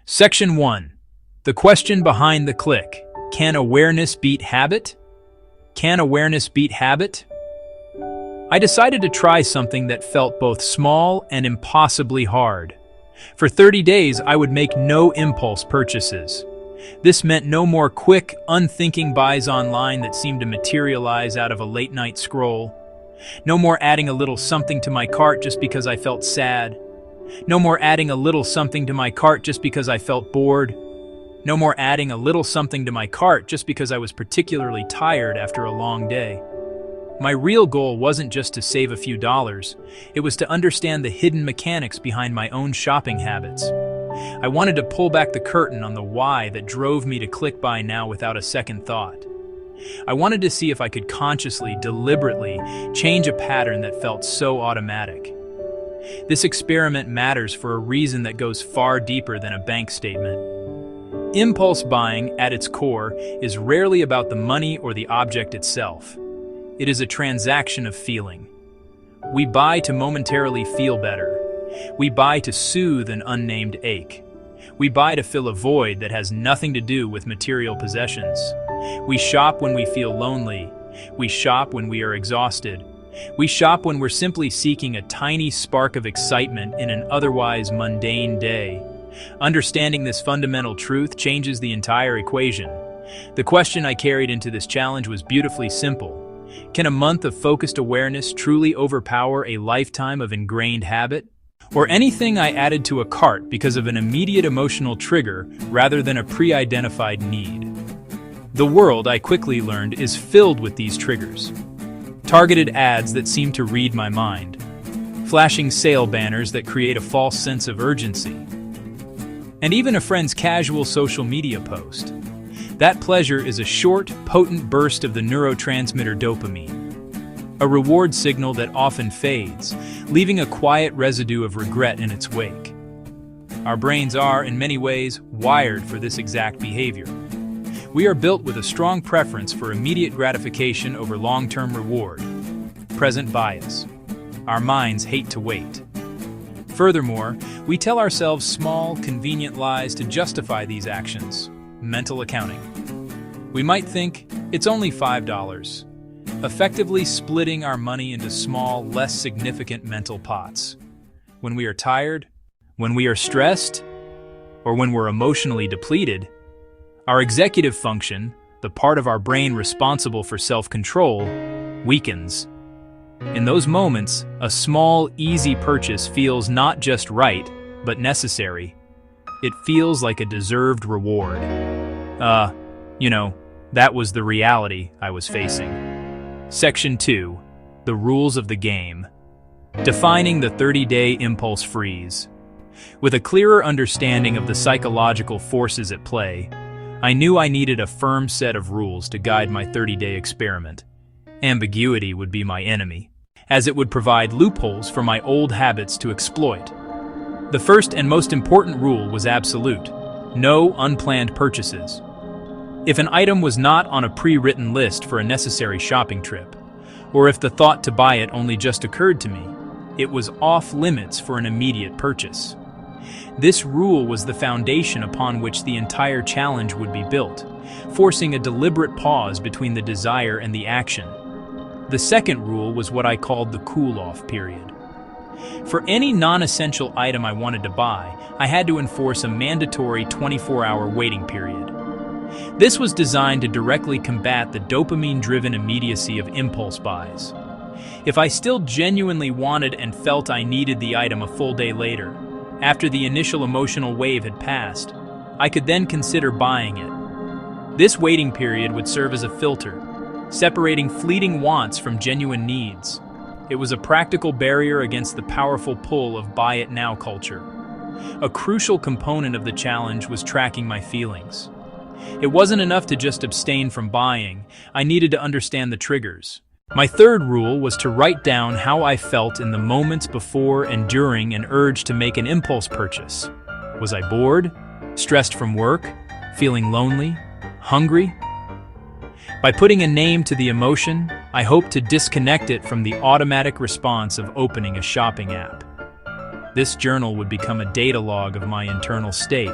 Section 1. The question behind the click. Can awareness beat habit? Can awareness beat habit? I decided to try something that felt both small and impossibly hard. For 30 days, I would make no impulse purchases. This meant no more quick, unthinking buys online that seemed to materialize out of a late-night scroll. No more adding a little something to my cart just because I felt sad. No more adding a little something to my cart just because I felt bored. No more adding a little something to my cart just because I was particularly tired after a long day. My real goal wasn't just to save a few dollars. It was to understand the hidden mechanics behind my own shopping habits. I wanted to pull back the curtain on the why that drove me to click buy now without a second thought. I wanted to see if I could consciously, deliberately, change a pattern that felt so automatic. This experiment matters for a reason that goes far deeper than a bank statement. Impulse buying, at its core, is rarely about the money or the object itself. It is a transaction of feeling. We buy to momentarily feel better. We buy to soothe an unnamed ache. We buy to fill a void that has nothing to do with material possessions. We shop when we feel lonely. We shop when we are exhausted. We shop when we're simply seeking a tiny spark of excitement in an otherwise mundane day. Understanding this fundamental truth changes the entire equation. The question I carried into this challenge was beautifully simple. Can a month of focused awareness truly overpower a lifetime of ingrained habit? Or anything I added to a cart because of an immediate emotional trigger rather than a pre-identified need? The world, I quickly learned, is filled with these triggers. Targeted ads that seem to read my mind. Flashing sale banners that create a false sense of urgency. And even a friend's casual social media post. That pleasure is a short, potent burst of the neurotransmitter dopamine. A reward signal that often fades, leaving a quiet residue of regret in its wake. Our brains are, in many ways, wired for this exact behavior. We are built with a strong preference for immediate gratification over long-term reward. Present bias. Our minds hate to wait. Furthermore, we tell ourselves small, convenient lies to justify these actions. Mental accounting. We might think, it's only $5, effectively splitting our money into small, less significant mental pots. When we are tired, when we are stressed, or when we're emotionally depleted, our executive function, the part of our brain responsible for self-control, weakens. In those moments, a small, easy purchase feels not just right, but necessary. It feels like a deserved reward. That was the reality I was facing. Section 2. The rules of the game. Defining the 30-day impulse freeze. With a clearer understanding of the psychological forces at play, I knew I needed a firm set of rules to guide my 30-day experiment. Ambiguity would be my enemy, as it would provide loopholes for my old habits to exploit. The first and most important rule was absolute. No unplanned purchases. If an item was not on a pre-written list for a necessary shopping trip, or if the thought to buy it only just occurred to me, it was off limits for an immediate purchase. This rule was the foundation upon which the entire challenge would be built, forcing a deliberate pause between the desire and the action. The second rule was what I called the cool-off period. For any non-essential item I wanted to buy, I had to enforce a mandatory 24-hour waiting period. This was designed to directly combat the dopamine-driven immediacy of impulse buys. If I still genuinely wanted and felt I needed the item a full day later, after the initial emotional wave had passed, I could then consider buying it. This waiting period would serve as a filter, separating fleeting wants from genuine needs. It was a practical barrier against the powerful pull of buy-it-now culture. A crucial component of the challenge was tracking my feelings. It wasn't enough to just abstain from buying. I needed to understand the triggers. My third rule was to write down how I felt in the moments before and during an urge to make an impulse purchase. Was I bored? Stressed from work? Feeling lonely? Hungry? By putting a name to the emotion, I hoped to disconnect it from the automatic response of opening a shopping app. This journal would become a data log of my internal state,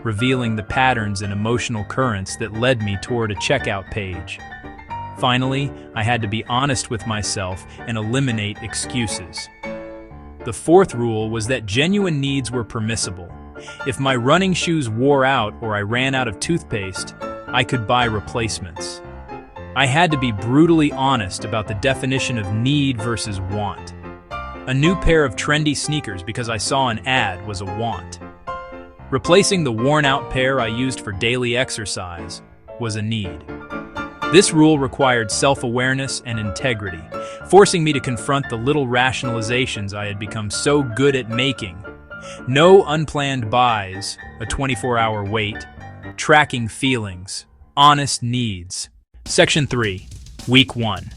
revealing the patterns and emotional currents that led me toward a checkout page. Finally, I had to be honest with myself and eliminate excuses. The fourth rule was that genuine needs were permissible. If my running shoes wore out or I ran out of toothpaste, I could buy replacements. I had to be brutally honest about the definition of need versus want. A new pair of trendy sneakers because I saw an ad was a want. Replacing the worn-out pair I used for daily exercise was a need. This rule required self-awareness and integrity, forcing me to confront the little rationalizations I had become so good at making. No unplanned buys, a 24-hour wait, tracking feelings, honest needs. Section 3, Week 1.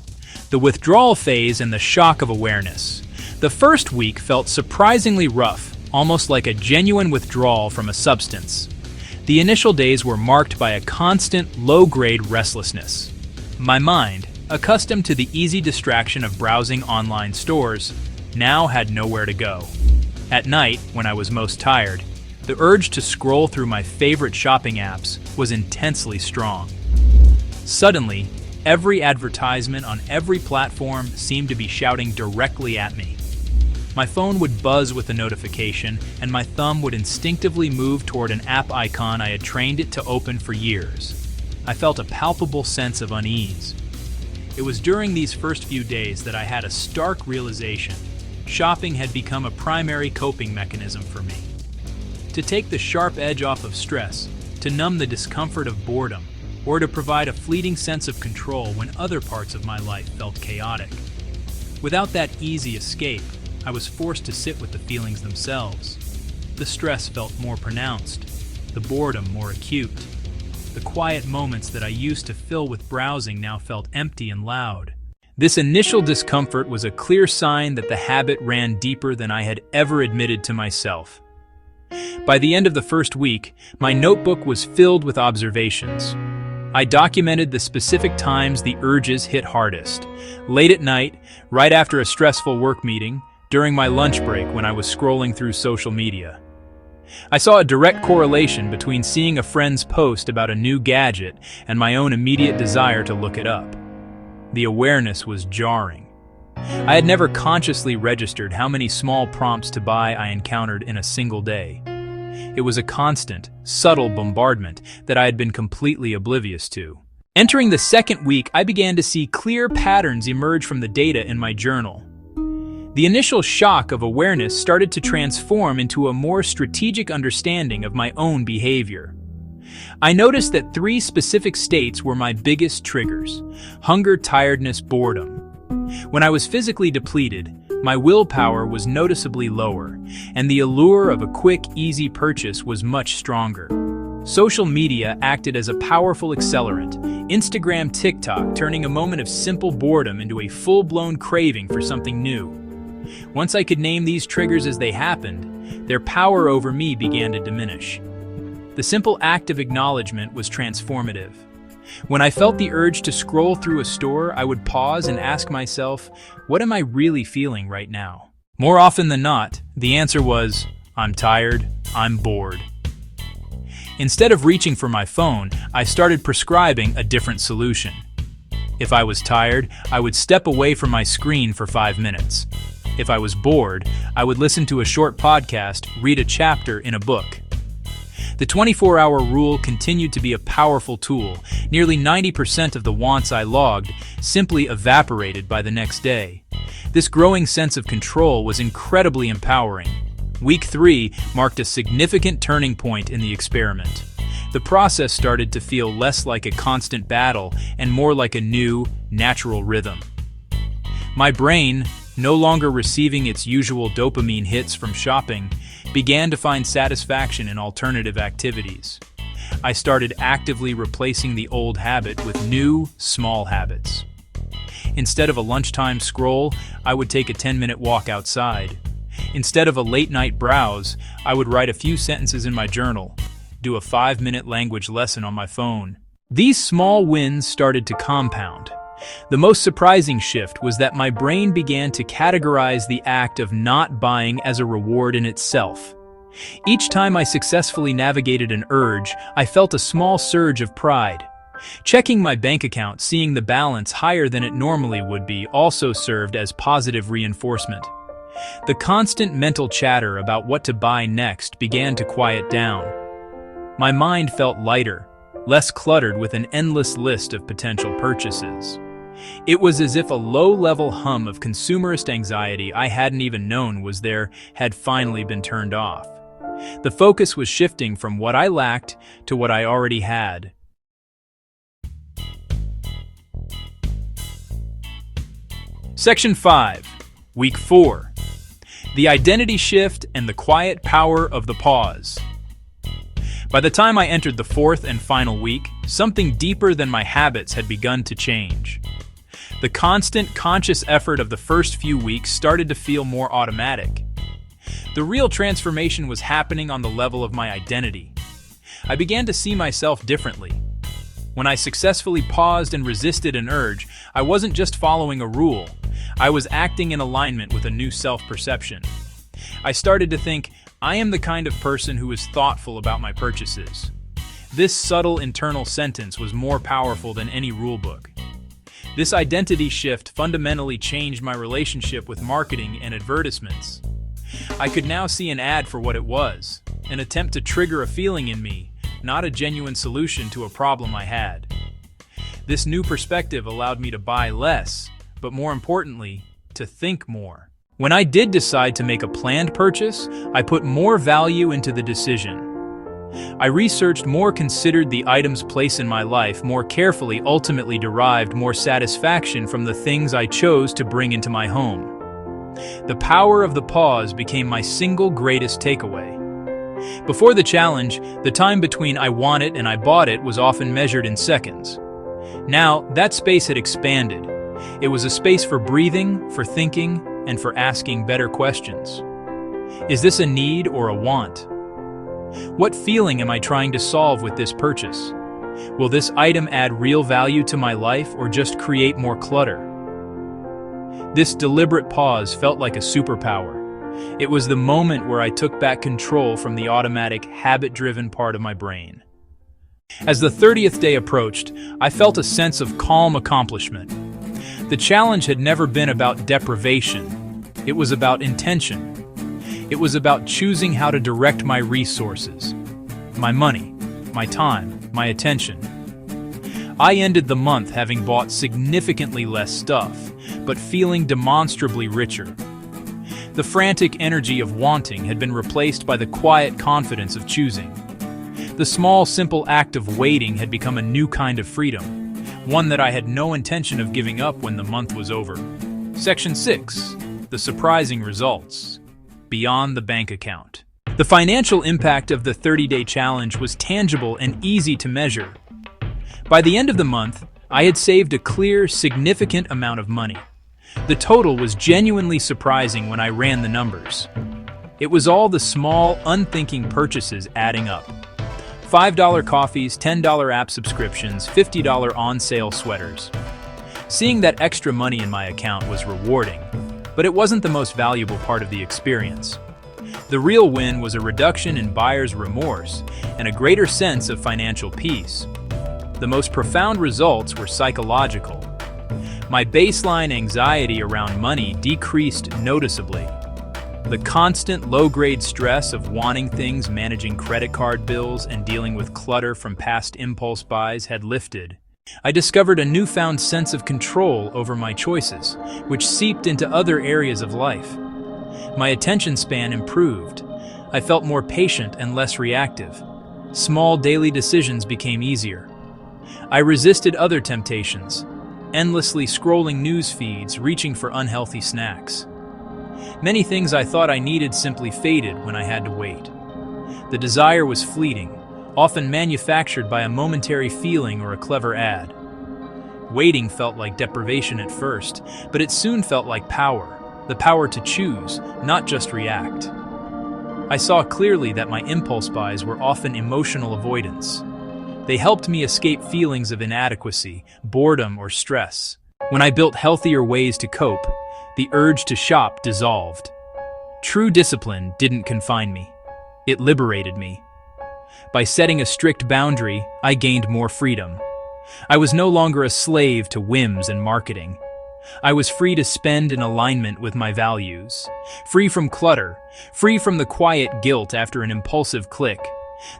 The withdrawal phase and the shock of awareness. The first week felt surprisingly rough, almost like a genuine withdrawal from a substance. The initial days were marked by a constant, low-grade restlessness. My mind, accustomed to the easy distraction of browsing online stores, now had nowhere to go. At night, when I was most tired, the urge to scroll through my favorite shopping apps was intensely strong. Suddenly, every advertisement on every platform seemed to be shouting directly at me. My phone would buzz with a notification, and my thumb would instinctively move toward an app icon I had trained it to open for years. I felt a palpable sense of unease. It was during these first few days that I had a stark realization. Shopping had become a primary coping mechanism for me. To take the sharp edge off of stress, to numb the discomfort of boredom, or to provide a fleeting sense of control when other parts of my life felt chaotic. Without that easy escape, I was forced to sit with the feelings themselves. The stress felt more pronounced, the boredom more acute. The quiet moments that I used to fill with browsing now felt empty and loud. This initial discomfort was a clear sign that the habit ran deeper than I had ever admitted to myself. By the end of the first week, my notebook was filled with observations. I documented the specific times the urges hit hardest. Late at night, right after a stressful work meeting, during my lunch break when I was scrolling through social media. I saw a direct correlation between seeing a friend's post about a new gadget and my own immediate desire to look it up. The awareness was jarring. I had never consciously registered how many small prompts to buy I encountered in a single day. It was a constant, subtle bombardment that I had been completely oblivious to. Entering the second week, I began to see clear patterns emerge from the data in my journal. The initial shock of awareness started to transform into a more strategic understanding of my own behavior. I noticed that 3 specific states were my biggest triggers: hunger, tiredness, boredom. When I was physically depleted, my willpower was noticeably lower, and the allure of a quick, easy purchase was much stronger. Social media acted as a powerful accelerant, Instagram, TikTok turning a moment of simple boredom into a full-blown craving for something new. Once I could name these triggers as they happened, their power over me began to diminish. The simple act of acknowledgement was transformative. When I felt the urge to scroll through a store, I would pause and ask myself, what am I really feeling right now? More often than not, the answer was, I'm tired, I'm bored. Instead of reaching for my phone, I started prescribing a different solution. If I was tired, I would step away from my screen for 5 minutes. If I was bored, I would listen to a short podcast, read a chapter in a book. The 24-hour rule continued to be a powerful tool. Nearly 90% of the wants I logged simply evaporated by the next day. This growing sense of control was incredibly empowering. Week 3 marked a significant turning point in the experiment. The process started to feel less like a constant battle and more like a new, natural rhythm. My brain, no longer receiving its usual dopamine hits from shopping, began to find satisfaction in alternative activities. I started actively replacing the old habit with new, small habits. Instead of a lunchtime scroll, I would take a 10-minute walk outside. Instead of a late-night browse, I would write a few sentences in my journal, do a 5-minute language lesson on my phone. These small wins started to compound. The most surprising shift was that my brain began to categorize the act of not buying as a reward in itself. Each time I successfully navigated an urge, I felt a small surge of pride. Checking my bank account, seeing the balance higher than it normally would be, also served as positive reinforcement. The constant mental chatter about what to buy next began to quiet down. My mind felt lighter, less cluttered with an endless list of potential purchases. It was as if a low-level hum of consumerist anxiety I hadn't even known was there had finally been turned off. The focus was shifting from what I lacked to what I already had. Section 5, Week 4. The Identity Shift and the Quiet Power of the Pause. By the time I entered the fourth and final week, something deeper than my habits had begun to change. The constant, conscious effort of the first few weeks started to feel more automatic. The real transformation was happening on the level of my identity. I began to see myself differently. When I successfully paused and resisted an urge, I wasn't just following a rule. I was acting in alignment with a new self-perception. I started to think, I am the kind of person who is thoughtful about my purchases. This subtle internal sentence was more powerful than any rulebook. This identity shift fundamentally changed my relationship with marketing and advertisements. I could now see an ad for what it was, an attempt to trigger a feeling in me, not a genuine solution to a problem I had. This new perspective allowed me to buy less, but more importantly, to think more. When I did decide to make a planned purchase, I put more value into the decision. I researched more, considered the item's place in my life more carefully, ultimately derived more satisfaction from the things I chose to bring into my home. The power of the pause became my single greatest takeaway. Before the challenge, the time between I want it and I bought it was often measured in seconds. Now, that space had expanded. It was a space for breathing, for thinking, and for asking better questions. Is this a need or a want? What feeling am I trying to solve with this purchase? Will this item add real value to my life or just create more clutter? This deliberate pause felt like a superpower. It was the moment where I took back control from the automatic, habit-driven part of my brain. As the 30th day approached, I felt a sense of calm accomplishment. The challenge had never been about deprivation. It was about intention. It was about choosing how to direct my resources, my money, my time, my attention. I ended the month having bought significantly less stuff, but feeling demonstrably richer. The frantic energy of wanting had been replaced by the quiet confidence of choosing. The small, simple act of waiting had become a new kind of freedom, one that I had no intention of giving up when the month was over. Section 6. The surprising results. Beyond the bank account. The financial impact of the 30-day challenge was tangible and easy to measure. By the end of the month, I had saved a clear, significant amount of money. The total was genuinely surprising when I ran the numbers. It was all the small, unthinking purchases adding up. $5 coffees, $10 app subscriptions, $50 on-sale sweaters. Seeing that extra money in my account was rewarding, but it wasn't the most valuable part of the experience. The real win was a reduction in buyer's remorse and a greater sense of financial peace. The most profound results were psychological. My baseline anxiety around money decreased noticeably. The constant low-grade stress of wanting things, managing credit card bills, and dealing with clutter from past impulse buys had lifted. I discovered a newfound sense of control over my choices, which seeped into other areas of life. My attention span improved. I felt more patient and less reactive. Small daily decisions became easier. I resisted other temptations, endlessly scrolling news feeds, reaching for unhealthy snacks. Many things I thought I needed simply faded when I had to wait. The desire was fleeting, often manufactured by a momentary feeling or a clever ad. Waiting felt like deprivation at first, but it soon felt like power, the power to choose, not just react. I saw clearly that my impulse buys were often emotional avoidance. They helped me escape feelings of inadequacy, boredom, or stress. When I built healthier ways to cope, the urge to shop dissolved. True discipline didn't confine me. It liberated me. By setting a strict boundary, I gained more freedom. I was no longer a slave to whims and marketing. I was free to spend in alignment with my values. Free from clutter, free from the quiet guilt after an impulsive click.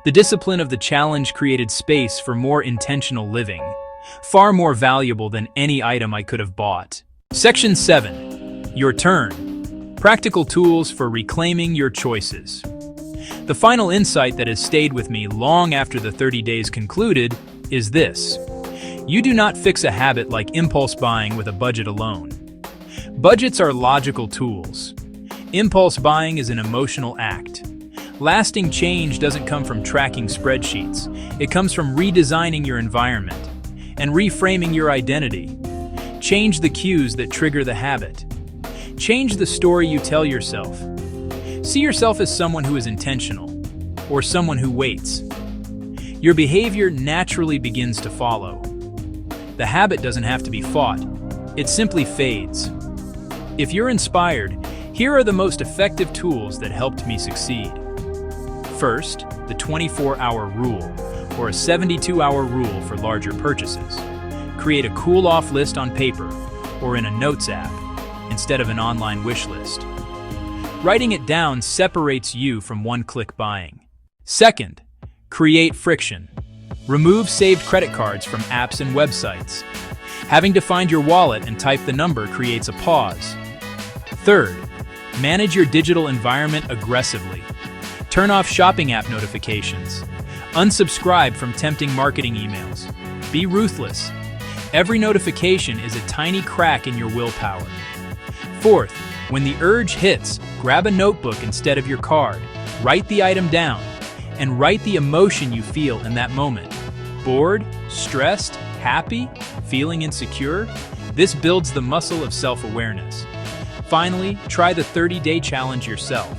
The discipline of the challenge created space for more intentional living, far more valuable than any item I could have bought. Section 7. Your turn. Practical tools for reclaiming your choices. The final insight that has stayed with me long after the 30 days concluded is this. You do not fix a habit like impulse buying with a budget alone. Budgets are logical tools. Impulse buying is an emotional act. Lasting change doesn't come from tracking spreadsheets. It comes from redesigning your environment and reframing your identity. Change the cues that trigger the habit. Change the story you tell yourself. See yourself as someone who is intentional, or someone who waits. Your behavior naturally begins to follow. The habit doesn't have to be fought. It simply fades. If you're inspired, here are the most effective tools that helped me succeed. First, the 24-hour rule, or a 72-hour rule for larger purchases. Create a cool-off list on paper or in a notes app instead of an online wish list. Writing it down separates you from one-click buying. Second, create friction. Remove saved credit cards from apps and websites. Having to find your wallet and type the number creates a pause. Third, manage your digital environment aggressively. Turn off shopping app notifications. Unsubscribe from tempting marketing emails. Be ruthless. Every notification is a tiny crack in your willpower. Fourth, when the urge hits, grab a notebook instead of your card. Write the item down, and write the emotion you feel in that moment. Bored, stressed, happy, feeling insecure? This builds the muscle of self-awareness. Finally, try the 30-day challenge yourself.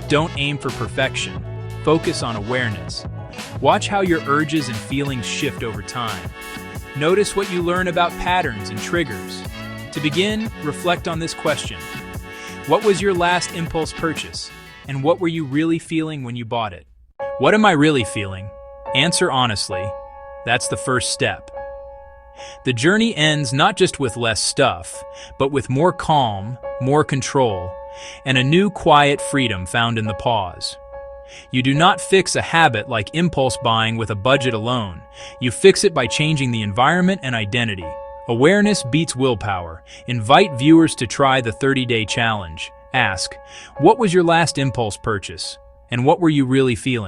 Don't aim for perfection. Focus on awareness. Watch how your urges and feelings shift over time. Notice what you learn about patterns and triggers. To begin, reflect on this question. What was your last impulse purchase? And what were you really feeling when you bought it? What am I really feeling? Answer honestly. That's the first step. The journey ends not just with less stuff, but with more calm, more control, and a new quiet freedom found in the pause. You do not fix a habit like impulse buying with a budget alone. You fix it by changing the environment and identity. Awareness beats willpower. Invite viewers to try the 30-day challenge. Ask, what was your last impulse purchase? And what were you really feeling?